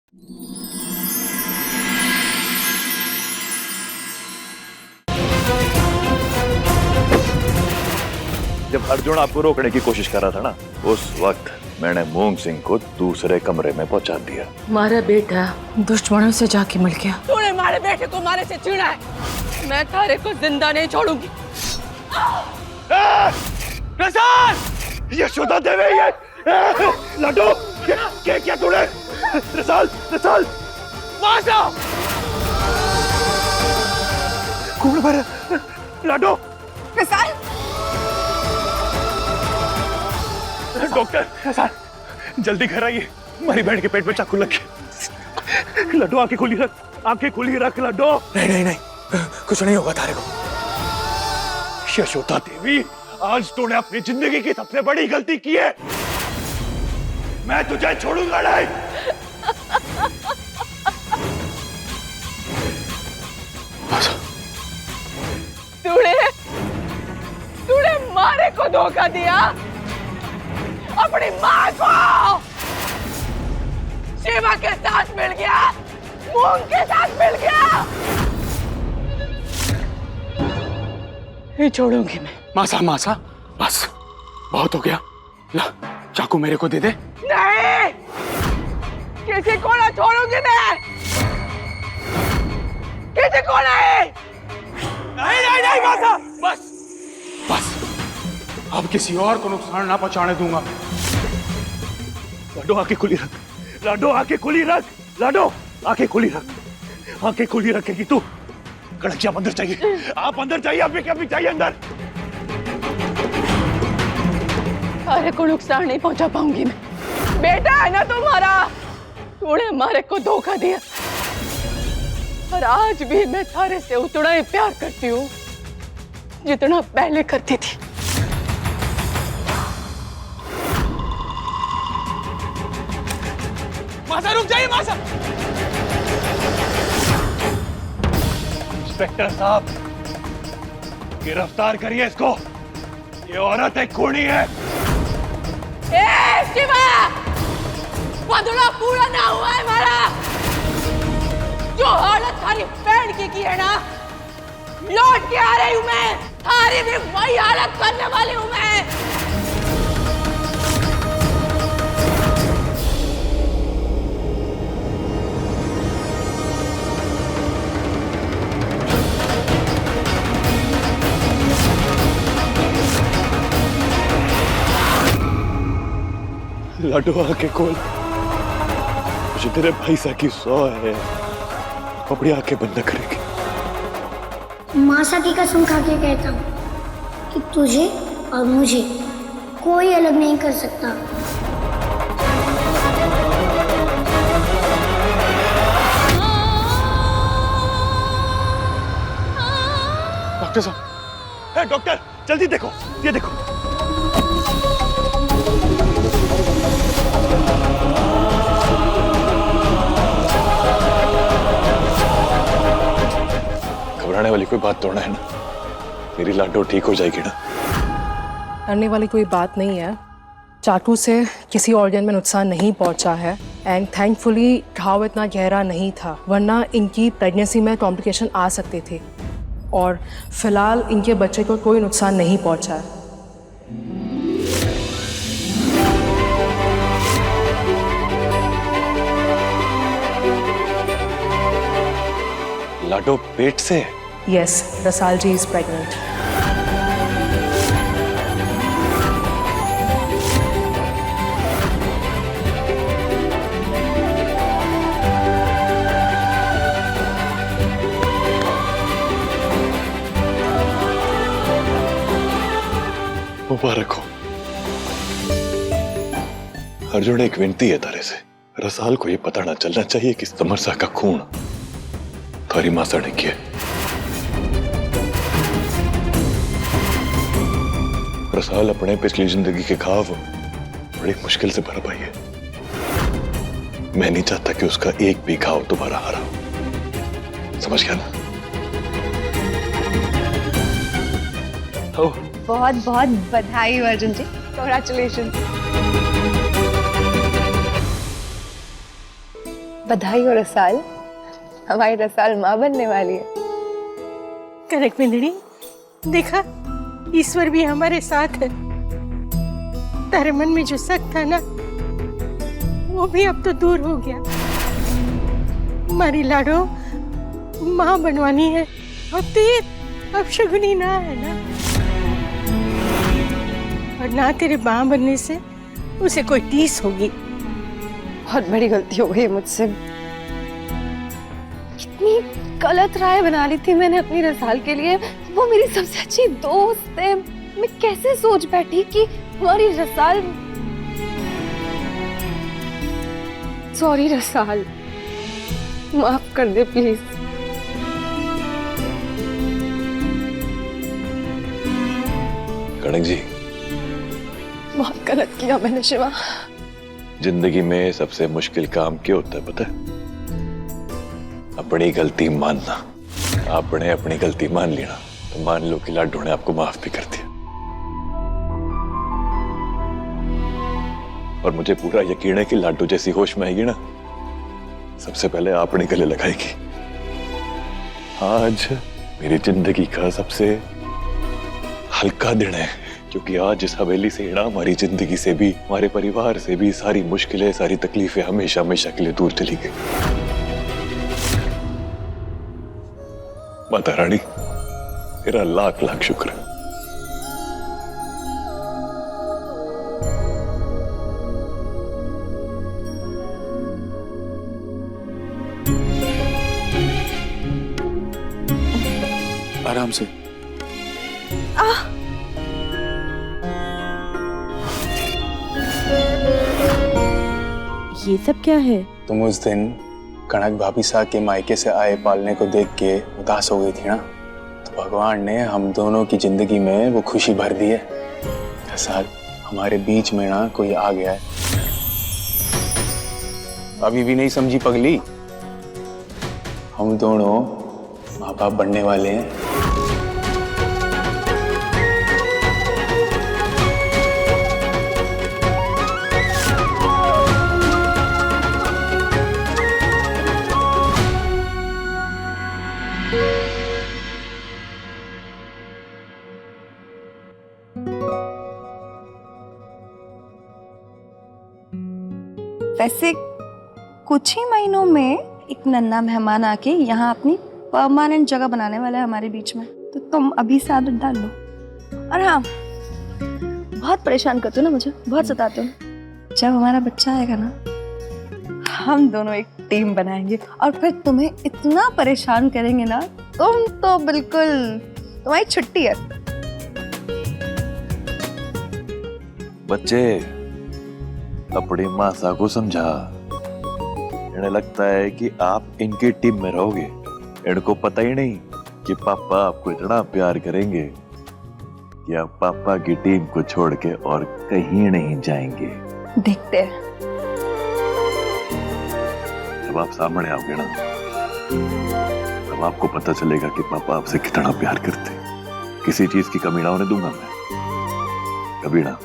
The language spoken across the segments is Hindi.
जब अर्जुन आपको रोकने की कोशिश कर रहा था ना, उस वक्त मैंने मूंग सिंह को दूसरे कमरे में पहुंचा दिया। हमारा बेटा दुश्मनों से जाके मिल गया। तूने हमारे बेटे को मारे से छीना है, मैं तारे को जिंदा नहीं छोड़ूंगी। यशोदा देवी, ये लड्डू क्या तूने? रसाल मासा कौन मारा? लड्डू रसाल, डॉक्टर रसाल जल्दी घर आइए, हमारी बहन के पेट में चाकू लग गया। लड्डू आंखें खुली रख लड्डू। नहीं कुछ नहीं होगा तारे को। यशोदा देवी, आज तूने अपनी जिंदगी की सबसे बड़ी गलती की है, मैं तुझे छोड़ूंगा नहीं। तूने मारे को धोखा दिया, अपनी माँ को शिवा के साथ मिल गया, मूंग के साथ मिल गया। नहीं छोड़ूंगी मैं। मासा बस बहुत हो गया, ला चाकू मेरे को दे दे। नहीं, किसी को ना छोड़ूंगी मैं, किसी को नहीं। नहीं मासा, बस अब किसी और को नुकसान ना पहुंचाने दूंगा। लड्डू आंखें खुली रख, लड्डू आंखें खुली रखेगी तू। कड़क जी आप अंदर चाहिए, अभी चाहिए अंदर। तारे को नुकसान नहीं पहुंचा पाऊंगी मैं, बेटा है ना तुम्हारा, तूने हमारे को धोखा दिया। और आज भी मैं तारे से उतना ही प्यार करती हूँ जितना पहले करती थी। मासा रुक जाइए मासा। इंस्पेक्टर साहब, गिरफ्तार करिए इसको, ये औरत एक खूनी है। ए शिवा, बदला पूरा ना हुआ है हमारा। जो हालत थारी बहन की है ना, लौट के आ रही हूं मैं, थारी भी वही हालत करने वाली हूं मैं। लड्डू आंखें खोल, मुझे तेरे भाई सा की सौ है, अपनी आंखें बंद करेगी। मासा की कसम खा के कहता हूँ कि तुझे और मुझे कोई अलग नहीं कर सकता। डॉक्टर साहब, डॉक्टर जल्दी देखो, ये देखो। घबराने वाली कोई बात तोड़ना है ना, मेरी लाडो ठीक हो जाएगी ना। डरने वाली कोई बात नहीं है, चाकू से किसी ऑर्गन में नुकसान नहीं पहुंचा है एंड थैंकफुली घाव इतना गहरा नहीं था, वरना इनकी प्रेगनेंसी में कॉम्प्लिकेशन आ सकते थे। और फिलहाल इनके बच्चे को कोई नुकसान नहीं पहुंचा है। लाडो पेट से? Yes, Rasal ji is pregnant. मुबारक हो। अर्जुन, एक विनती है तारे से, रसाल को ये पता ना चलना चाहिए कि समरसा का खून थारी मासा ने किया। रसाल अपने पिछली जिंदगी के घाव बड़ी मुश्किल से भर पाई है। मैं नहीं चाहता कि उसका एक भी घाव दोबारा हरा हो, समझ गया ना? हो बहुत बहुत बधाई अर्जुन जी, कांग्रेचुलेशन। बधाई हो रसाल, हमारी रसाल माँ बनने वाली है। कनक बिंदड़ी, देखा ईश्वर भी हमारे साथ है। तेरे मन में जो शक था ना, वो भी अब तो दूर हो गया। हमारी लाडो माँ बनवानी है। अब तो ये अपशगुनी ना है ना, और ना तेरे माँ बनने से उसे कोई टीस होगी। बहुत बड़ी गलती हो गई मुझसे। कितनी गलत राय बना ली थी मैंने अपनी रसाल के लिए। वो मेरी सबसे अच्छी दोस्त है। मैं कैसे सोच बैठी कि हमारी रसाल। सॉरी रसाल, माफ कर दे प्लीज। कनक जी, बहुत गलत किया मैंने शिवा। जिंदगी में सबसे मुश्किल काम क्या होता है पता है? अपनी गलती मानना। आपने अपनी गलती मान ली ना, तो मान लो कि लाडो ने आपको माफ भी कर दिया। और मुझे पूरा यकीन है कि लाडो जैसी होश में आएगी ना, सबसे पहले आपने गले लगाएगी। आज मेरी जिंदगी का सबसे हल्का दिन है, क्योंकि आज इस हवेली से ना हमारी जिंदगी से भी, हमारे परिवार से भी सारी मुश्किलें, सारी तकलीफें हमेशा हमेशा के लिए दूर चली गई। माता रानी, तेरा लाख लाख शुक्र है। आराम से। ये सब क्या है? तुम उस दिन कनक भाभी साहब के मायके से आए पालने को देख के उदास हो गई थी ना, तो भगवान ने हम दोनों की जिंदगी में वो खुशी भर दी है। रसाल, हमारे बीच में ना कोई आ गया है। अभी भी नहीं समझी पगली? हम दोनों माँ बाप बनने वाले हैं। वैसे कुछ ही महीनों में एक नन्हा मेहमान आके यहाँ अपनी परमानेंट जगह बनाने वाला है हमारे बीच में, तो तुम अभी से आदत डाल लो। और हाँ, बहुत परेशान करते हो ना मुझे, बहुत सताते हो। जब हमारा बच्चा आएगा ना, हम दोनों एक टीम बनाएंगे और फिर तुम्हें इतना परेशान करेंगे ना, तुम तो बिल्कुल, तुम्हारी छुट्टी है। बच्चे, अपनी मासा को समझा। इन्हें लगता है कि आप इनकी टीम में रहोगे। इनको पता ही नहीं कि पापा आपको इतना प्यार करेंगे कि आप पापा की टीम को छोड़ के और कहीं नहीं जाएंगे। देखते हैं। जब आप सामने आओगे ना, तब आपको पता चलेगा कि पापा आपसे कितना प्यार करते हैं। किसी चीज की कमी ना होने दूंगा मैं, कभी ना।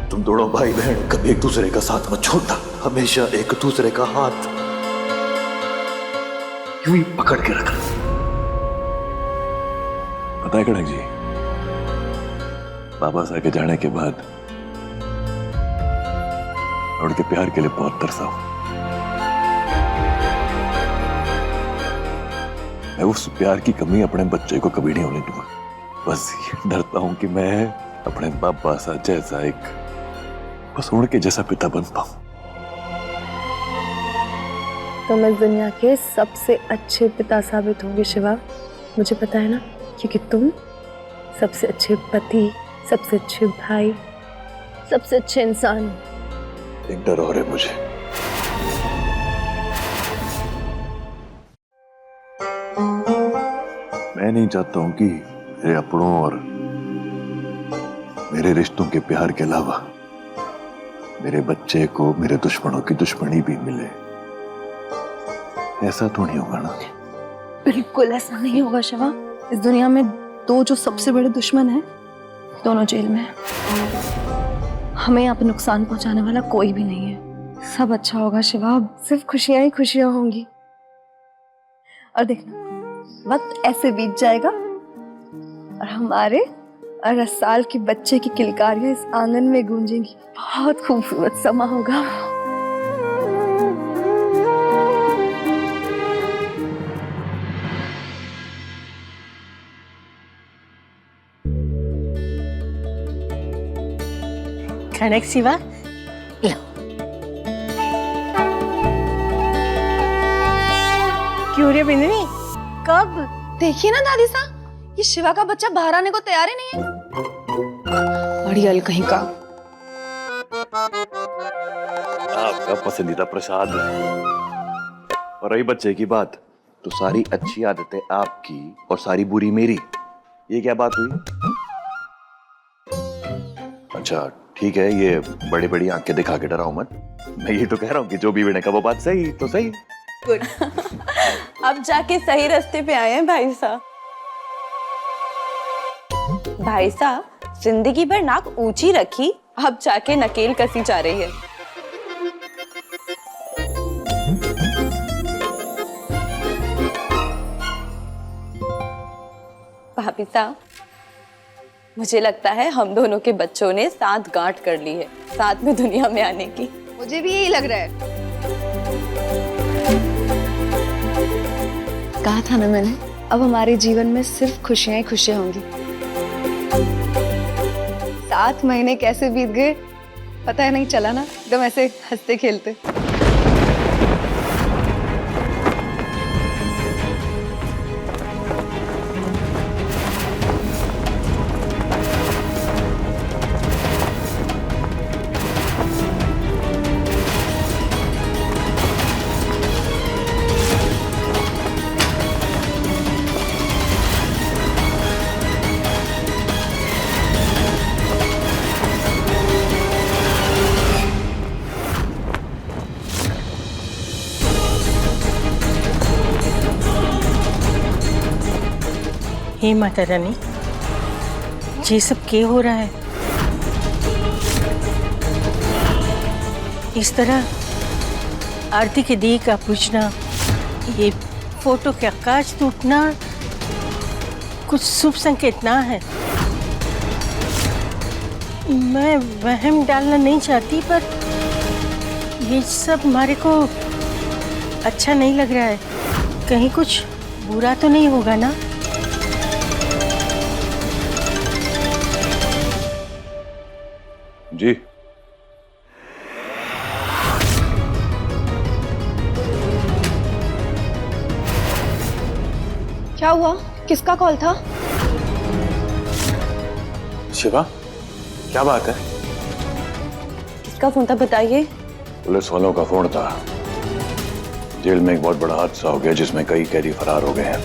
तुम दोनों भाई बहन कभी एक दूसरे का साथ मत छोड़ना, हमेशा एक दूसरे का हाथ यूं ही पकड़ के रखना। पता है कनक जी, पापा साहब के जाने के बाद उनके प्यार के लिए बहुत तरसा हूं। मैं उस प्यार की कमी अपने बच्चे को कभी नहीं होने दूंगा। बस डरता हूं कि मैं अपने पापा सा जैसा एक बस उनके जैसा पिता बन पाऊं। तुम इस दुनिया के सबसे अच्छे पिता साबित होंगे शिवा, मुझे पता है ना, क्योंकि तुम सबसे अच्छे पति, सबसे अच्छे भाई, सबसे अच्छे इंसान। एक डर और है मुझे। मैं नहीं चाहता हूं कि मेरे अपनों और मेरे रिश्तों के प्यार के अलावा मेरे बच्चे को मेरे दुश्मनों की दुश्मनी भी मिले। ऐसा तो नहीं होगा ना? बिल्कुल ऐसा नहीं होगा शिवा। इस दुनिया में दो जो सबसे बड़े दुश्मन हैं, दोनों जेल में हैं। हमें यहाँ पे नुकसान पहुंचाने वाला कोई भी नहीं है। सब अच्छा होगा शिवा, अब सिर्फ खुशियां ही खुशियां होंगी। और देखना वक्त ऐसे बीत जाएगा और हमारे और रसाल के बच्चे की किलकारियां इस आंगन में गूंजेंगी। बहुत खूबसूरत समा होगा। कनक शिवा, क्यों रे बिंदनी, कब? देखिए ना दादी साहब, ये शिवा का बच्चा बाहर आने को तैयार ही नहीं है। बड़ी अल कहीं का। आपका पसंदीदा प्रसाद। और रही बच्चे की बात, तो सारी अच्छी आदतें आपकी और सारी बुरी मेरी। ये क्या बात हुई? अच्छा ठीक है, ये बड़ी बड़ी आंखें दिखा के डराओ मत। मैं ये तो कह रहा हूँ कि जो भी विनय का वो बात सही तो सही। अब जाके सही रास्ते पे आए हैं भाई साहब। भाई साहब, जिंदगी भर नाक ऊंची रखी, अब जाके नकेल कसी जा रही है। भाभी साहब, मुझे लगता है हम दोनों के बच्चों ने साथ गांठ कर ली है साथ में दुनिया में आने की। मुझे भी यही लग रहा है। कहा था ना मैंने, अब हमारे जीवन में सिर्फ खुशियां ही खुशियां होंगी। 7 महीने कैसे बीत गए पता है नहीं चला ना, एकदम ऐसे हंसते खेलते। हे माता रानी, ये सब क्या हो रहा है? इस तरह आरती के दी का पूछना, ये फोटो का कांच टूटना कुछ शुभ संकेत ना है। मैं वहम डालना नहीं चाहती, पर ये सब हमारे को अच्छा नहीं लग रहा है। कहीं कुछ बुरा तो नहीं होगा ना? जी क्या हुआ? किसका कॉल था? शिवा, क्या बात है? किसका फोन था बताइए? पुलिस वालों का फोन था। जेल में एक बहुत बड़ा हादसा हो गया जिसमें कई कैदी फरार हो गए हैं।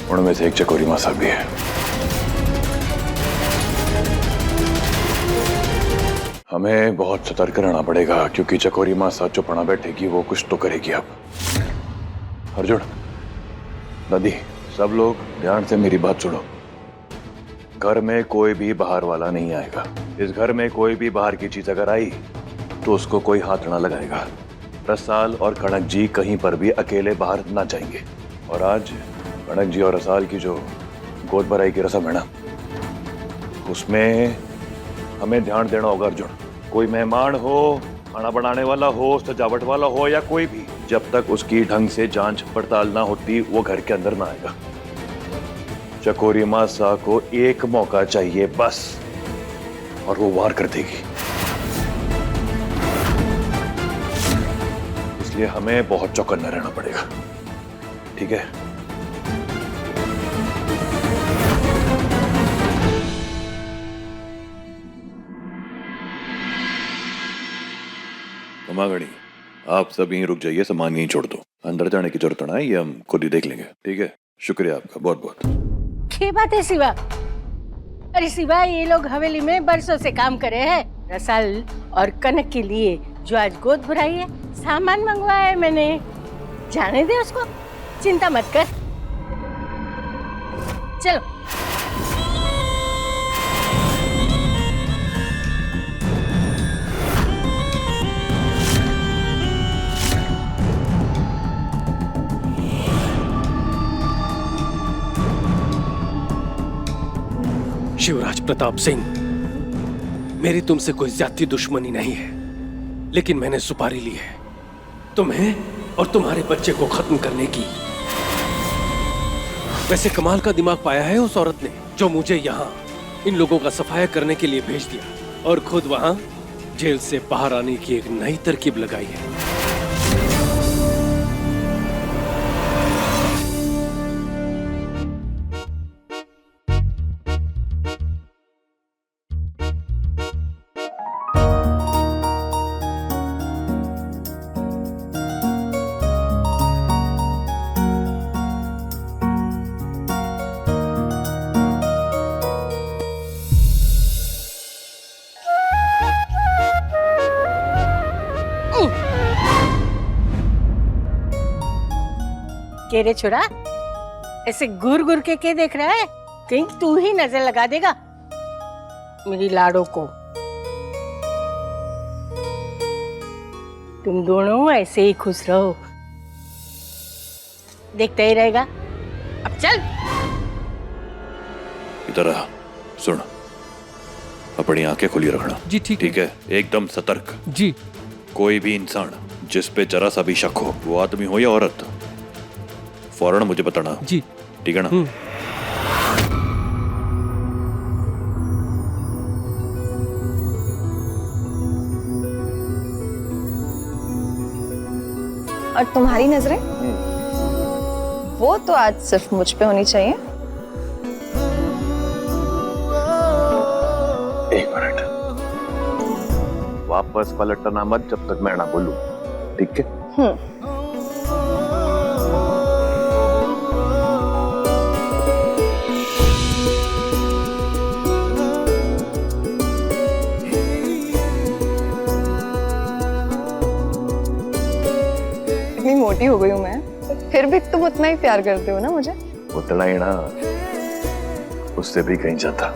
उनमें से एक चकोरी मासा भी है। हमें बहुत सतर्क रहना पड़ेगा क्योंकि चकोरी मासा जो पड़ा बैठेगी वो कुछ तो करेगी। अब अर्जुन, नदी, सब लोग ध्यान से मेरी बात सुनो। घर में कोई भी बाहर वाला नहीं आएगा। इस घर में कोई भी बाहर की चीज अगर आई तो उसको कोई हाथ ना लगाएगा। रसाल और कनक जी कहीं पर भी अकेले बाहर ना जाएंगे। और आज कनक जी और रसाल की जो गोद भराई की रस्म है ना, उसमें हमें ध्यान देना होगा अर्जुन। कोई मेहमान हो, खाना बनाने वाला हो, सजावट वाला हो या कोई भी, जब तक उसकी ढंग से जांच पड़ताल ना होती वो घर के अंदर ना आएगा। चकोरी मासा को एक मौका चाहिए बस, और वो वार कर देगी। इसलिए हमें बहुत चौकन्ना रहना पड़ेगा, ठीक है? मागड़ी, आप सब यहीं रुक जाइए, सामान यहीं छोड़ दो। अंदर जाने की जरूरत ना है, ये हम खुद ही देख लेंगे, ठीक है? शुक्रिया आपका बहुत बहुत। क्या बात है शिवा? अरे शिवा, ये लोग हवेली में बरसों से काम करे हैं। रसाल और कनक के लिए जो आज गोद भराई है, सामान मंगवाया है मैंने। जाने दे उसको, चिंता मत कर। चलो। शिवराज प्रताप सिंह, मेरी तुमसे कोई ज्यादा दुश्मनी नहीं है, लेकिन मैंने सुपारी ली है तुम्हें और तुम्हारे बच्चे को खत्म करने की। वैसे कमाल का दिमाग पाया है उस औरत ने, जो मुझे यहाँ इन लोगों का सफाया करने के लिए भेज दिया और खुद वहां जेल से बाहर आने की एक नई तरकीब लगाई है। केरे छोरा, ऐसे गुर गुर के देख रहा है? कहीं तू ही नजर लगा देगा मेरी लाडो को। तुम दोनों ऐसे ही खुश रहो, देखता ही रहेगा। अब चल। इधर आ, सुन, अपनी आंखें खुली रखना। जी ठीक है, एकदम सतर्क। जी। कोई भी इंसान जिस पे जरा सा भी शक हो, वो आदमी हो या औरत, फौरन मुझे बताना। जी ठीक है ना? और तुम्हारी नजरें? वो तो आज सिर्फ मुझ पे होनी चाहिए। एक मिनट, वापस पलटना मत जब तक मैं ना बोलूं, ठीक है? इतनी मोटी हो गई हूँ मैं, फिर भी तुम उतना ही प्यार करते हो ना मुझे? उतना ही ना, उससे भी कहीं जाता।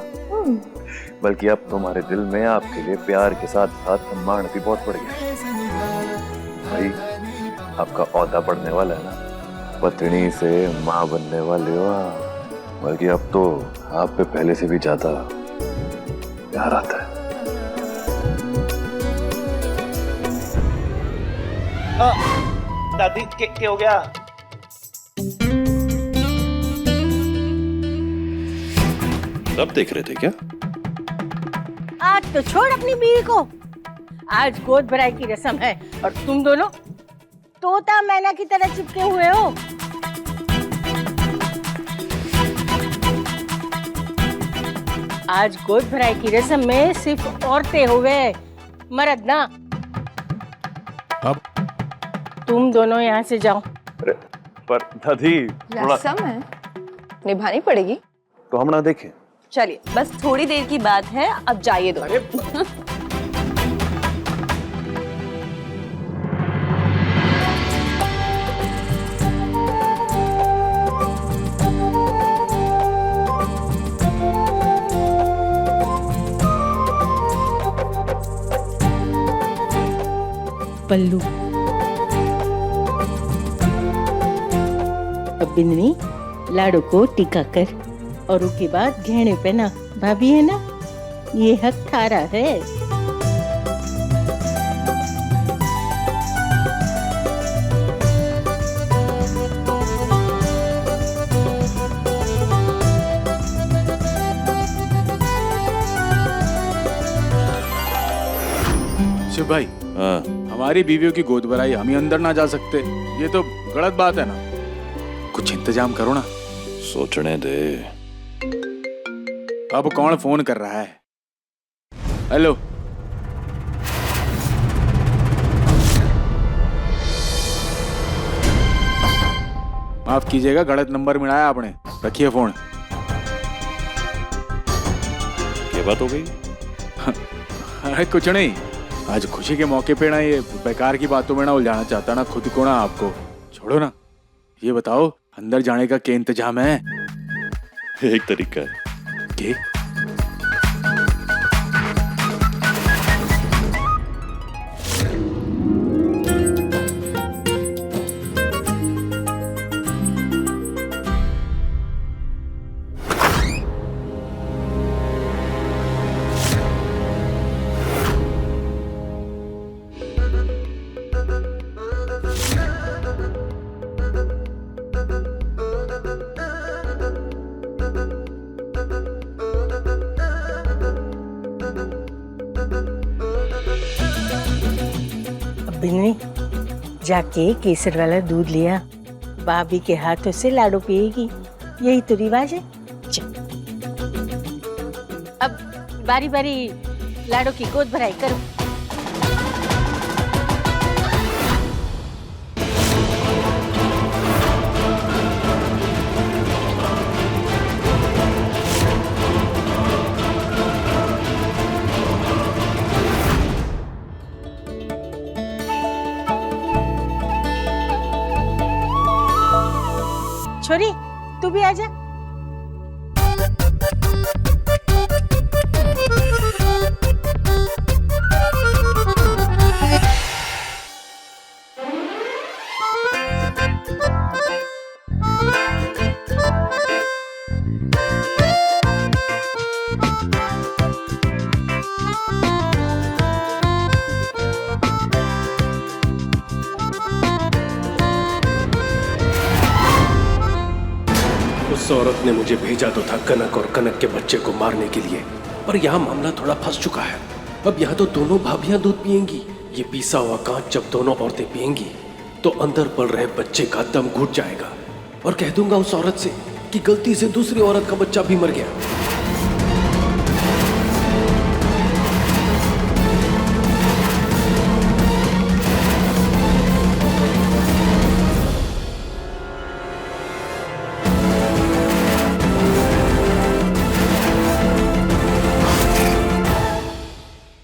बल्कि अब तुम्हारे दिल में आपके लिए प्यार के साथ साथ सम्मान भी बहुत बढ़ गया। भाई, आपका औहदा बढ़ने वाला है ना, पत्नी से माँ बनने वाले हो। बल्कि अब तो आप पे पहले से भी ज्यादा प्यार आता है। दादी क्या हो गया? सब देख रहे थे क्या? आज तो छोड़ अपनी बीवी को, आज गोद भराई की रस्म है और तुम दोनों तोता मैना की तरह चिपके हुए हो। आज गोद भराई की रस्म में सिर्फ औरतें हुए, मर्द ना। अब तुम दोनों यहाँ से जाओ। पर दादी, रस्म है, निभानी पड़ेगी। तो हम ना देखें? चलिए, बस थोड़ी देर की बात है, अब जाइए दोनों। पल्लू, अब बिंदनी लाडो को टीका कर और उसके बाद गहने पहना। भाभी है ना, ये हक थारा है। शिव भाई, हाँ, हमारी बीवियों की गोद भराई हम ही अंदर ना जा सकते? ये तो गलत बात है ना। कुछ इंतजाम करो ना। सोचने दे। अब कौन फोन कर रहा है? हेलो, माफ कीजिएगा, गलत नंबर मिलाया आपने। रखिए फोन। क्या बात हो गई? अरे कुछ नहीं, आज खुशी के मौके पे ना ये बेकार की बातों में ना उलझाना चाहता ना खुद को ना आपको। छोड़ो ना, ये बताओ अंदर जाने का क्या इंतजाम है? एक तरीका है। के? बिन्नी, जाके केसर वाला दूध लिया, भाभी के हाथों से लाडू पिएगी, यही तो रिवाज है। चल। अब बारी बारी लाडू की गोद भराई करो। छोरी, तू भी आजा। उस औरत ने मुझे भेजा तो था कनक और कनक के बच्चे को मारने के लिए, पर यहाँ मामला थोड़ा फंस चुका है। अब यहाँ तो दोनों भाभियां दूध पिएंगी। ये पीसा हुआ कांच जब दोनों औरतें पिएंगी तो अंदर पल रहे बच्चे का दम घुट जाएगा और कह दूंगा उस औरत से कि गलती से दूसरी औरत का बच्चा भी मर गया।